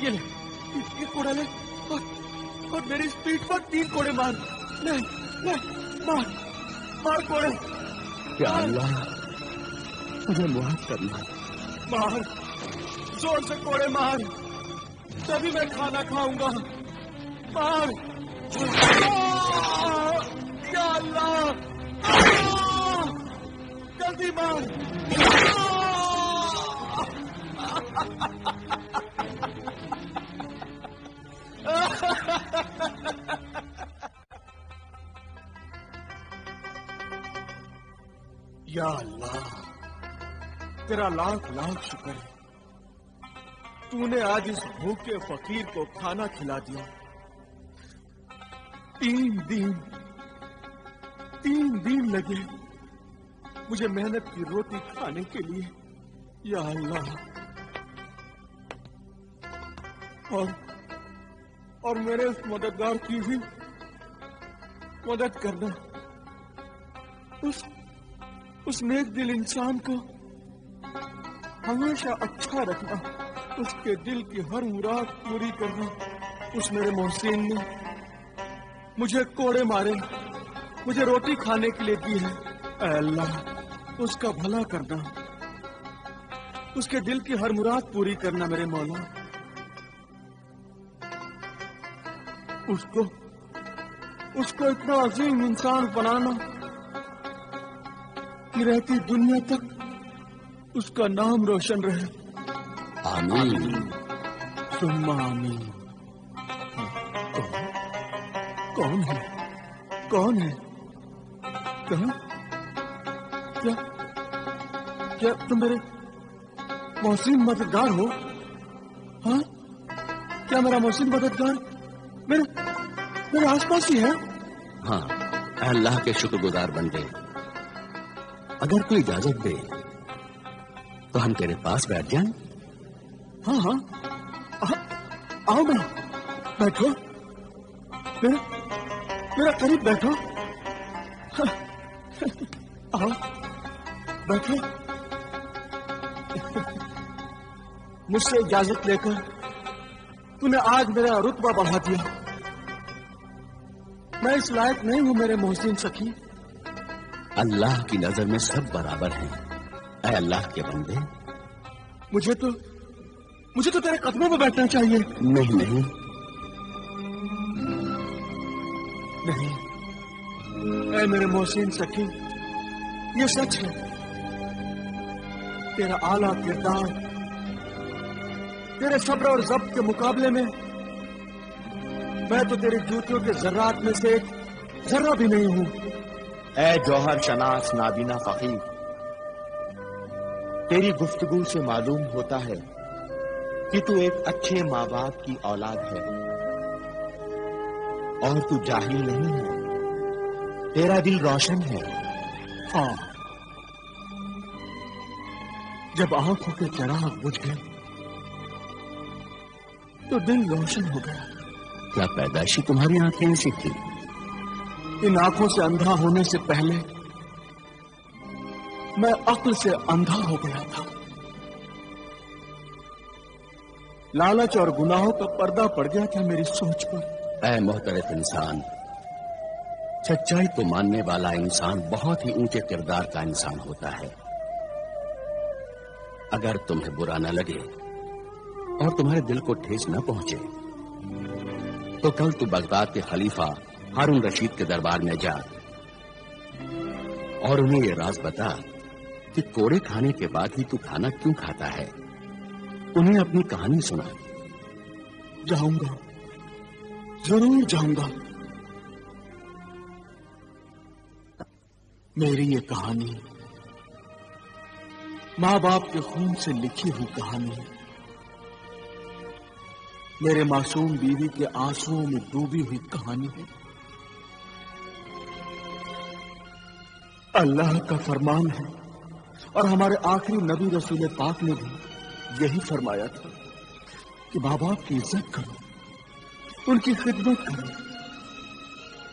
ये ले, ये कोड़ा ले और मेरी पीठ पर 3 कोड़े मार। ले ले, मार मार कोड़े। या अल्लाह, मुझे माफ करना। मार, जोर से कोड़े मार, तभी मैं खाना खाऊंगा। मार, या अल्लाह, जल्दी मार। या अल्लाह, तेरा लाख लाख शुक्र है, तूने आज इस भूखे फकीर को खाना खिला दिया। 3 दिन लगे मुझे मेहनत की रोटी खाने के लिए। या अल्लाह, और मेरे उस मददगार की भी मदद करना, उस नेक दिल इंसान को हमेशा अच्छा रखना, उसके दिल की हर मुराद पूरी करना। उस मेरे मोहसिन ने मुझे कोड़े मारे, मुझे रोटी खाने के लिए दी है। ऐ अल्लाह, उसका भला करना, उसके दिल की हर मुराद पूरी करना मेरे मौला। उसको इतना अजीम इंसान बनाना कि रहती दुनिया तक उसका नाम रोशन रहे। आमीन सुम्मा आमीन। कौन है? कहाँ? क्या तुम मेरे मोहसिन मददगार हो? हाँ, क्या मेरा मोहसिन मददगार मेरे आसपास ही है? हाँ, अल्लाह के शुक्रगुजार बंदे, अगर कोई इजाजत दे तो हम तेरे पास बैठ जाएं। हाँ, आओ ना, बैठो, मेरा करीब बैठो। आओ, बैठो। मुझसे इजाजत लेकर तूने आज मेरा रुतबा बढ़ा दिया। मैं इस लायक नहीं हूं मेरे मोहसिन सखी। अल्लाह की नजर में सब बराबर हैं। ऐ अल्लाह के बंदे, मुझे तो तेरे कदमों में बैठना चाहिए। नहीं, ऐ मेरे मोहसिन सखी, ये सच है। तेरा आला किरदार, तेरे सब्र और ज़ब्त के मुकाबले में मैं तो तेरे जूतियों के जर्रात में से एक जर्रा भी नहीं हूं। ऐ जौहर शनास नाबीना फकीर, तेरी गुफ्तगू से मालूम होता है कि तू एक अच्छे माँ बाप की औलाद है और तू जाहिल नहीं है, तेरा दिल रोशन है। हाँ, जब आंखों के चिराग बुझ गए तो दिल रोशन हो गया। क्या पैदाइशी तुम्हारी आंखें ऐसी थी? इन आंखों से अंधा होने से पहले मैं अक्ल से अंधा हो गया था। लालच और गुनाहों का पर्दा पड़ गया था मेरी सोच पर। ऐ मोहतरम इंसान, सच्चाई को मानने वाला इंसान बहुत ही ऊंचे किरदार का इंसान होता है। अगर तुम्हें बुरा न लगे और तुम्हारे दिल को ठेस न पहुंचे तो कल तू बगदाद के खलीफा हारून रशीद के दरबार में जा और उन्हें ये राज बता कि कोड़े खाने के बाद ही तू खाना क्यों खाता है। उन्हें अपनी कहानी सुना। जाऊंगा, जरूर जाऊंगा। मेरी ये कहानी माँ बाप के खून से लिखी हुई कहानी है। मेरे मासूम बीवी के आंसुओं में डूबी हुई कहानी है। अल्लाह का फरमान है और हमारे आखिरी नबी रसूल पाक ने भी यही फरमाया था कि माँ बाप की इज्जत करो, उनकी खिदमत करो,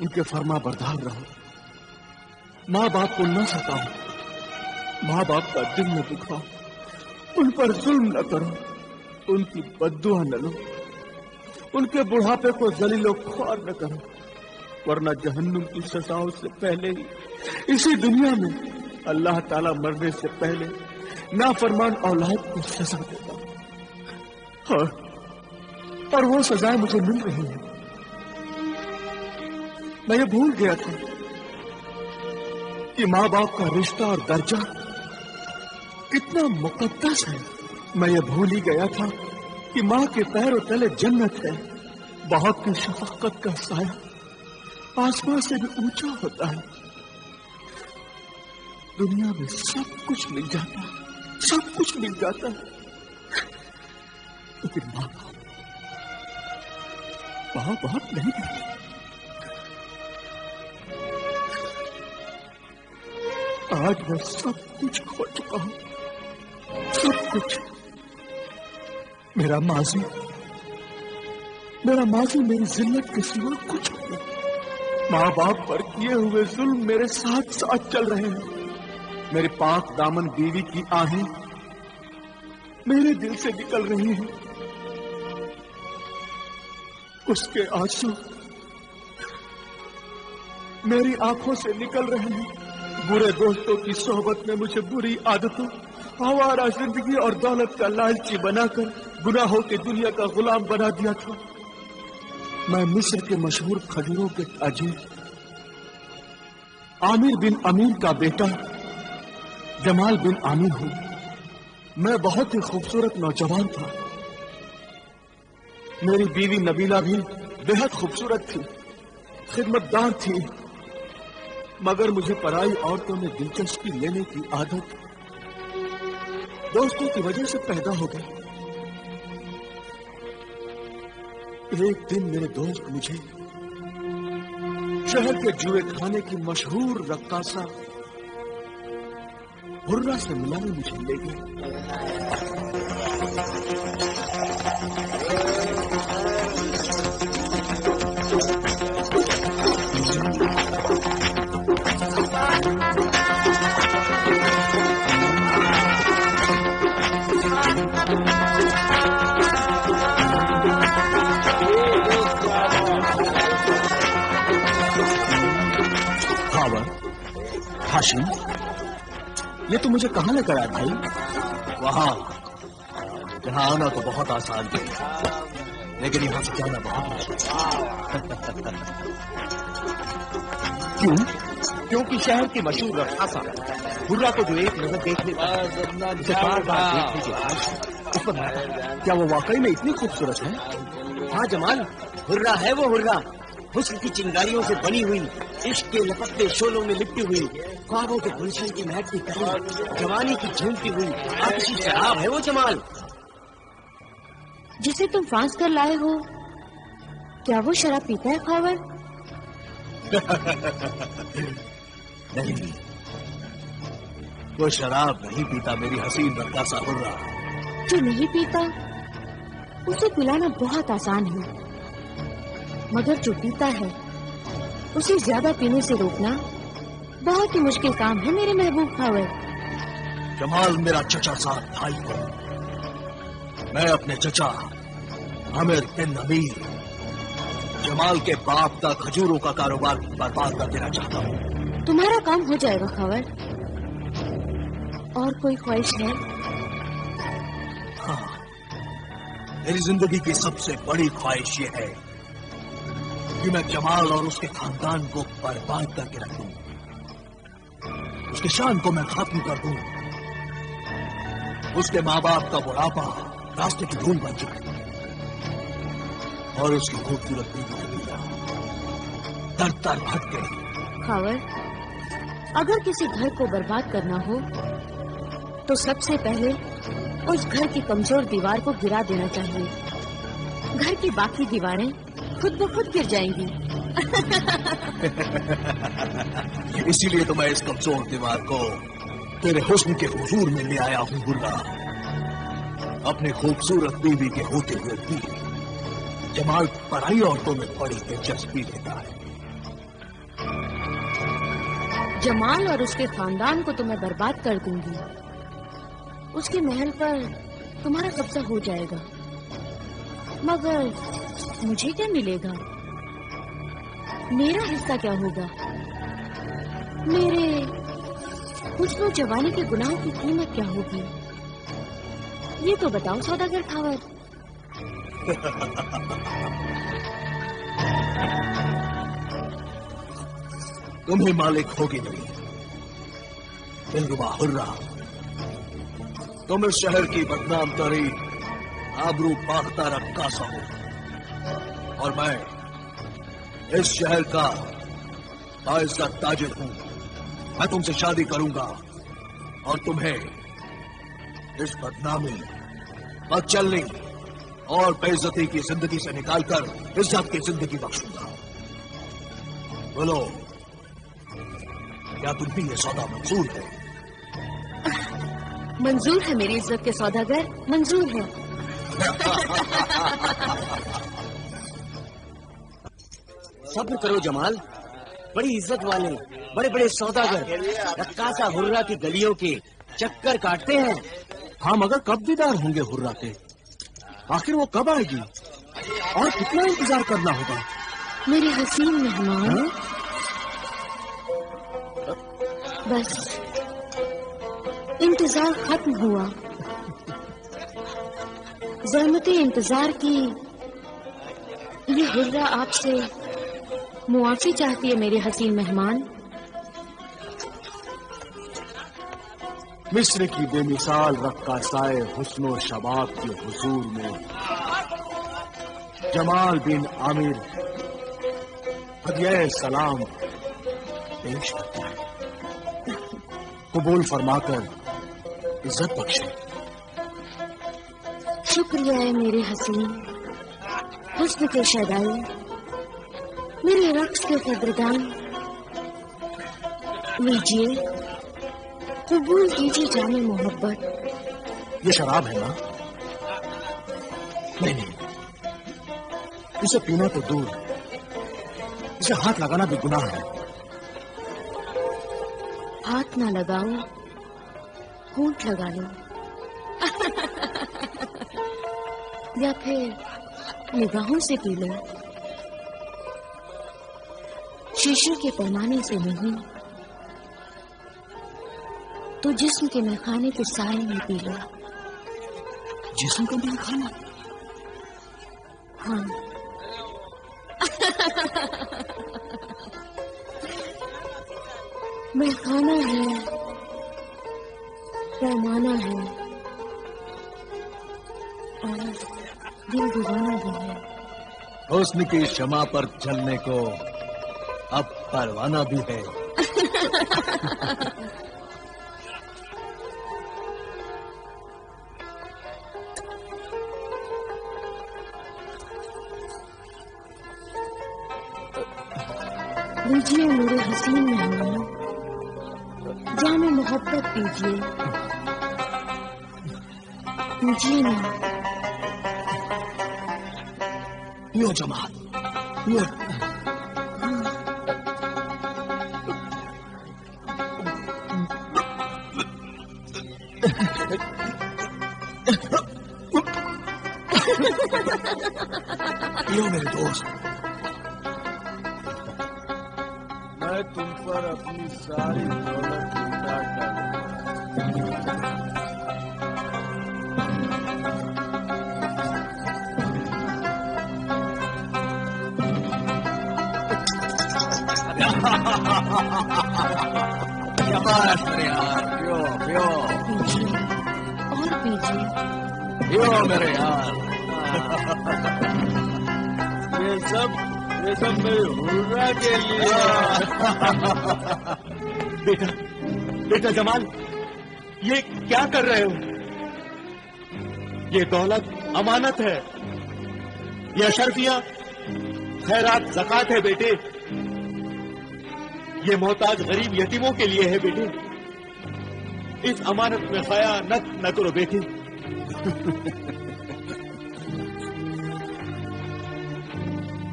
उनके फरमा बरदार रहो, माँ बाप को न सताओ, माँ बाप का दिल न दुखाओ, उन पर जुल्म न करो, उनकी बद्दुआ न लो। उनके बुढ़ापे को जलीलो ख्वार न करो, वरना जहन्नुम की सजाओं से पहले ही इसी दुनिया में अल्लाह ताला मरने से पहले नाफरमान औलाद को सजा देता। और वो सजाएं मुझे मिल रही है। मैं ये भूल गया था कि माँ बाप का रिश्ता और दर्जा कितना मुकद्दस है। मैं ये भूल ही गया था कि माँ के पैरों तले जन्नत है। बाप की शफकत का साया आसमान से भी ऊंचा होता है। दुनिया में सब कुछ मिल जाता है, सब कुछ मिल जाता है, लेकिन माँ बाप नहीं मिलती। आज मैं सब कुछ खो चुका हूं, सब कुछ। मेरा माजी मेरी जिल्लत के सिवा कुछ नहीं। माँ बाप पर किए हुए जुल्म मेरे साथ साथ चल रहे हैं। मेरे पाक दामन बीवी की आहें मेरे दिल से निकल रही हैं। उसके आंसू मेरी आंखों से निकल रहे हैं। बुरे दोस्तों की सोहबत में मुझे बुरी आदतों, आवारा जिंदगी और दौलत का लालची बनाकर गुनाहों की दुनिया का गुलाम बना दिया था। मैं मिस्र के मशहूर खजूरों के ताजिर आमिर बिन अमीर का बेटा जमाल बिन आमिर हूं। मैं बहुत ही खूबसूरत नौजवान था। मेरी बीवी नबीला भी बेहद खूबसूरत थी, खिदमतदार थी, मगर मुझे पराई औरतों में दिलचस्पी लेने की आदत दोस्तों की वजह से पैदा हो गई। एक दिन मेरे दोस्त मुझे शहर के जुए खाने की मशहूर रक्कासा हुर्रा से मिलाने मुझे ले गए। हाशिम, ये तो मुझे कहाँ लेकर आया भाई? वहां जहां आना तो बहुत आसान है, लेकिन यहां से जाना बहुत मुश्किल। क्यों? क्योंकि शहर की मशहूर रक्कासा हुर्रा को जो एक नजर देख लेता है, उसे बार बार देखने की ख्वाहिश उस पर। क्या वो वाकई में इतनी खूबसूरत है? हाँ जमाल, हुर्रा है वो हुर्रा। हुस्न की चिंगारियों से बनी हुई, इश्क के लपकते शोलों में लिपटी हुई, ख्वाबों के गुलशन की महकती कली, जवानी की झूमती हुई आतिशी शराब है वो जमाल। जिसे तुम फांस कर लाए हो, क्या वो शराब पीता है खावर? नहीं, वो शराब नहीं पीता मेरी हसीन रक्कासा हुर्रा। जो नहीं पीता उसे पिलाना बहुत आसान है, मगर जो पीता है उसे ज्यादा पीने से रोकना बहुत ही मुश्किल काम है मेरे महबूब खावर। जमाल मेरा चचा साहब भाई है। मैं अपने चचा आमिर बिन अमीर जमाल के बाप का खजूरों का कारोबार बर्बाद कर देना चाहता हूँ। तुम्हारा काम हो जाएगा खावर। और कोई ख्वाहिश है? हाँ, मेरी जिंदगी की सबसे बड़ी ख्वाहिश ये है कि मैं जमाल और उसके खानदान को बर्बाद करके रख दूं, उसके शान को मैं खत्म कर दूं, उसके माँ बाप का बुढ़ापा रास्ते की धूल बन जाए और उसकी खूबसूरत बीवी दर दर भटके। खावर, अगर किसी घर को बर्बाद करना हो तो सबसे पहले उस घर की कमजोर दीवार को गिरा देना चाहिए। घर की बाकी दीवारें खुद ब खुद गिर जाएंगी। इसीलिए तो मैं इस कमजोर दीवार को तेरे हुस्न के हुजूर में ले आया हूँ गुर्रा। अपने खूबसूरत बीवी के होते हुए भी जमाल पराई औरतों में बड़ी दिलचस्पी लेता है। जमाल और उसके खानदान को तो मैं बर्बाद कर दूंगी, उसके महल पर तुम्हारा कब्जा हो जाएगा, मगर مجھے کیا ملے گا؟ میرا حصہ کیا ہوگا؟ میرے حسن و جوانی کے گناہوں کی قیمت کیا ہوگی؟ یہ تو بتاؤ سوداگر خاور۔ تمہیں مالک ہوگی نہیں دلربا حرہ، تم اس شہر کی بدنام ترین آبرو باختہ رقاصہ ہو، اور میں اس شہر کا باعزت تاجر ہوں۔ میں تم سے شادی کروں گا اور تمہیں اس بدنامی، بدچلنی اور بے عزتی کی زندگی سے نکال کر عزت کی زندگی بخشوں گا۔ بولو، کیا تم بھی یہ سودا منظور ہے؟ منظور ہے میری عزت کے سوداگر، منظور ہے۔ صبر کرو جمال، بڑی عزت والے بڑے بڑے سوداگر رقاصہ حرہ کی گلیوں کے چکر کاٹتے ہیں۔ ہاں، مگر کب دیدار ہوں گے حرہ کے؟ آخر وہ کب آئے گی اور کتنا انتظار کرنا ہوگا؟ میرے حسین مہمان، بس انتظار ختم ہوا۔ زحمت انتظار کی یہ حرہ آپ سے معافی چاہتی ہے میرے حسین مہمان۔ مصر کی بے مثال رقاصائے حسن و شباب کے حضور میں جمال بن عامر ہدیہ سلام پیش کرتا ہے، قبول فرما کر عزت بخشے۔ شکریہ ہے میرے حسین حسن کے شیدائی، میرے رقص کے قدردان، لیجیے قبول کیجیے جام محبت۔ یہ شراب ہے نا؟ نہیں، اسے پینا تو دور، اسے ہاتھ لگانا بھی گناہ ہے۔ ہاتھ نہ لگاؤ، ہونٹ لگا لو، یا پھر نگاہوں سے پی لو، شیشے کے پیمانے سے نہیں تو جسم کے میخانے کے سائے میں پی لو۔ جسم کا میخانہ؟ ہاں، میخانہ ہے، پیمانہ ہے اور دل دیوانہ بھی ہے۔ حسن کی شمع پر چلنے کو اب پروانہ بھی ہے۔ لیجیے میرے حسین مہمان، جام محبت پیجیے، پیجیے نا۔ پیو جمال، پیو۔ پیو میرے دوست۔ میں تم پر اپنی ساری دولت لٹا پیو پیو پیجیے اور پیجیے۔ پیو میرے یار۔ یہ سب میرے حرہ کے لیے۔ بیٹا جمال، یہ کیا کر رہے ہو؟ یہ دولت امانت ہے، یہ اشرفیاں خیرات زکات ہے بیٹے، یہ محتاج غریب یتیموں کے لیے ہے بیٹے، اس امانت میں خیانت نہ کرو بیٹے۔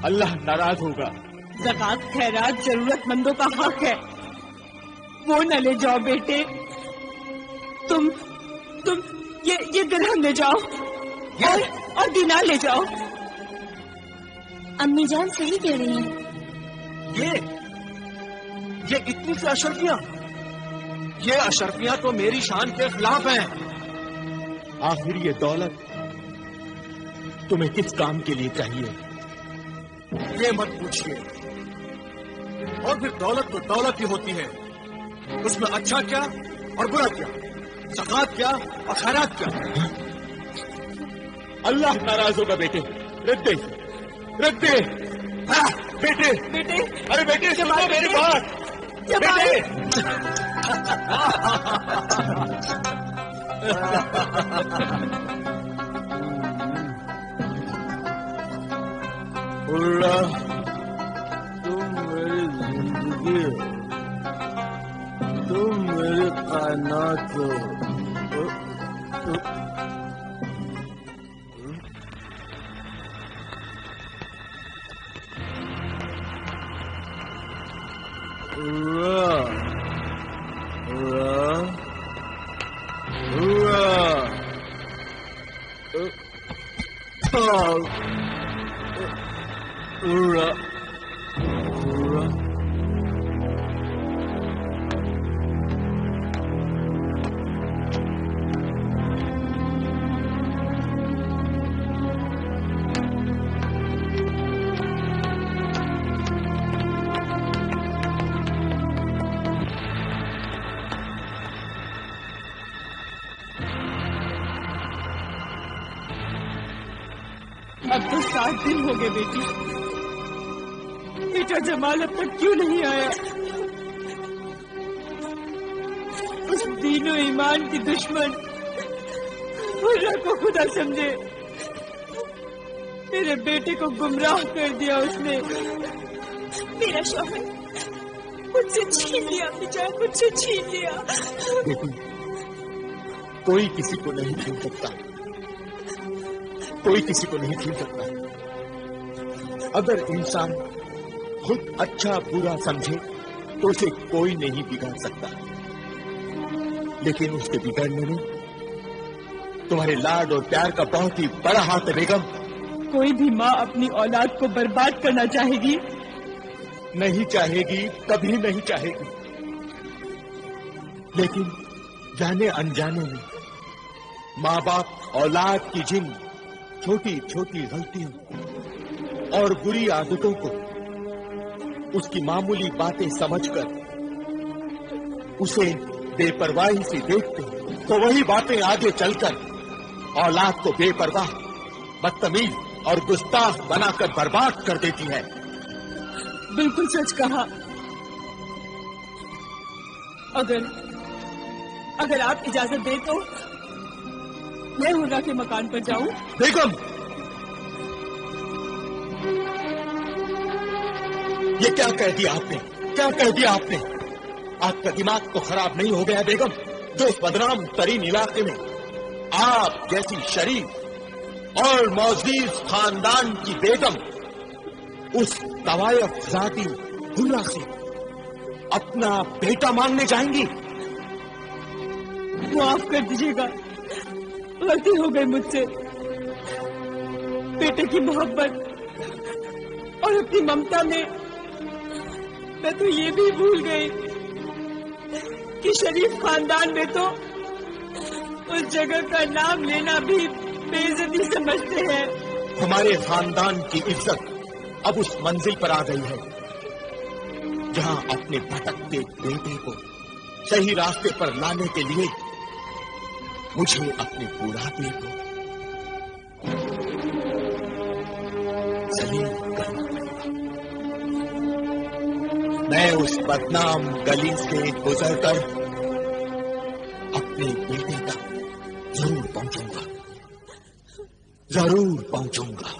اللہ ناراض ہوگا۔ زکات خیرات ضرورت مندوں کا حق ہے، وہ نہ لے جاؤ بیٹے۔ تم یہ درہم لے جاؤ اور دینار لے جاؤ۔ अम्मी जान सही कह रही हैं। ये इतनी सी अशरफियां, ये अशरफियां तो मेरी शान के खिलाफ हैं। आखिर ये दौलत तुम्हें किस काम के लिए चाहिए, ये मत पूछिए। और फिर दौलत तो दौलत ही होती है, उसमें अच्छा क्या और बुरा क्या, ज़कात क्या और खैरात क्या। अल्लाह नाराज होगा बेटे। रद्दे रद्दे। हाँ, बेटे बेटे, अरे बेटे सुनो मेरी बात। बेटे हुर्रा, तुम मेरी जिंदगी हो, तुम मेरे कायनात हो। Hurrah, hurrah, hurrah, hurrah, hurrah. अब तो 7 दिन हो गए बेटी, बेटा जमाल अब तक क्यों नहीं आया? उस दीनो ईमान की दुश्मन हुर्रा को खुदा समझे, मेरे बेटे को गुमराह कर दिया उसने। मेरा शौहर मुझसे छीन लिया, बेचारा मुझसे छीन लिया। बेटी, कोई किसी को नहीं छीन सकता, कोई किसी को नहीं छीन सकता। अगर इंसान खुद अच्छा बुरा समझे तो उसे कोई नहीं बिगाड़ सकता, लेकिन उसके बिगड़ने में तुम्हारे लाड और प्यार का बहुत ही बड़ा हाथ है बेगम। कोई भी माँ अपनी औलाद को बर्बाद करना चाहेगी? नहीं चाहेगी, कभी नहीं चाहेगी, लेकिन जाने अनजाने में माँ बाप औलाद की जिन छोटी छोटी गलतियों और बुरी आदतों को उसकी मामूली बातें समझकर उसे बेपरवाही से देखते तो वही बातें आगे चलकर औलाद को बेपरवाह, बदतमीज और गुस्ताख बनाकर बर्बाद कर देती है। बिल्कुल सच कहा। अगर आप इजाजत दें तो मैं हुर्रा के मकान पर जाऊं? बेगम, ये क्या कह दिया आपने, क्या कह दिया आपने? आपका दिमाग तो खराब नहीं हो गया बेगम, जो इस बदनाम तरीन इलाके में आप जैसी शरीफ और मौजीज खानदान की बेगम उस तवायफ जाती हुर्रा से अपना बेटा मांगने जाएंगी? माफ कर दीजिएगा, गलती हो गई मुझसे। बेटे की मोहब्बत और अपनी ममता में मैं तो ये भी भूल गई कि शरीफ खानदान में तो उस जगह का नाम लेना भी बेइज्जती समझते हैं। हमारे खानदान की इज्जत अब उस मंजिल पर आ गई है जहां अपने भटकते बेटे को सही रास्ते पर लाने के लिए मुझे अपने बुढ़ापे को सलीम करना पड़ेगा। मैं उस बदनाम गली से गुजरकर अपने बेटे तक जरूर पहुंचूंगा, जरूर पहुंचूंगा।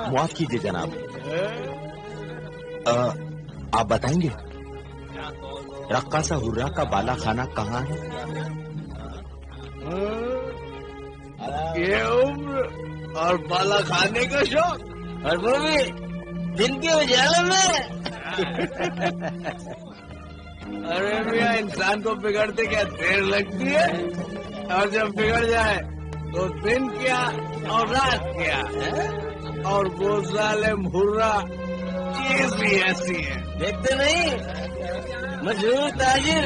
माफ कीजिए जनाब, आप बताएंगे रक्कासा हुर्रा का बाला खाना कहाँ है? ये उम्र और बाला खाने का शौक, اور وہ بھی دن کے اجالے میں. ارے میاں انسان کو بگڑتے کیا دیر لگتی ہے اور جب بگڑ جائے تو دن کیا اور رات کیا اور وہ ظالم ہرا چیز بھی ایسی ہے. دیکھتے نہیں مشہور تاجر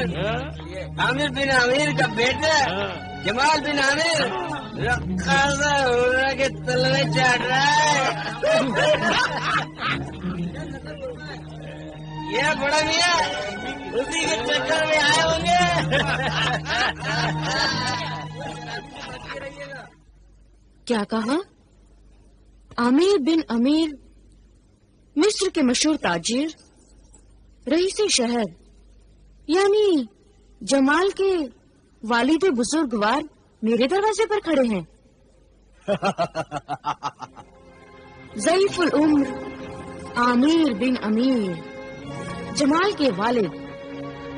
عامر بن عامر کا بیٹا جمال بن عامر رقاصہ ہرا کے تلوے چاٹ رہا ہے. یہ بڑا میاں اسی کے چکر میں آئے ہوں گے. کیا کہا؟ عامر بن امیر مصر کے مشہور تاجر رئیس شہر یعنی جمال کے والد بزرگوار میرے دروازے پر کھڑے ہیں. ضعیف العمر عامر بن امیر جمال کے والد.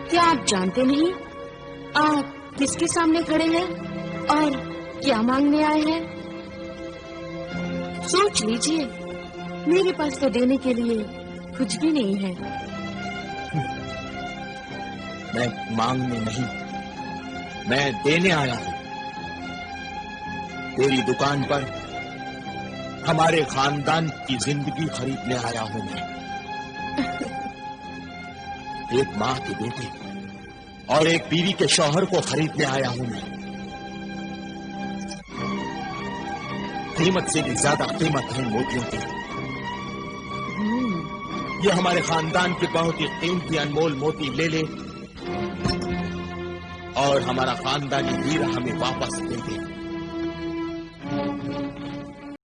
کیا آپ جانتے نہیں آپ کس کے سامنے کھڑے ہیں اور کیا مانگنے آئے ہیں؟ سوچ لیجئے. میرے پاس تو دینے کے لیے کچھ بھی نہیں ہے. میں مانگنے نہیں، میں دینے آیا ہوں. تیری دکان پر ہمارے خاندان کی زندگی خریدنے آیا ہوں میں. ایک ماں کے بیٹے اور ایک بیوی کے شوہر کو خریدنے آیا ہوں میں. قیمت سے بھی زیادہ قیمت ہے موتیوں کی. یہ ہمارے خاندان کے بہت ہی قیمتی انمول موتی لے لے اور ہمارا خاندانی ہیرا ہمیں واپس دے دے.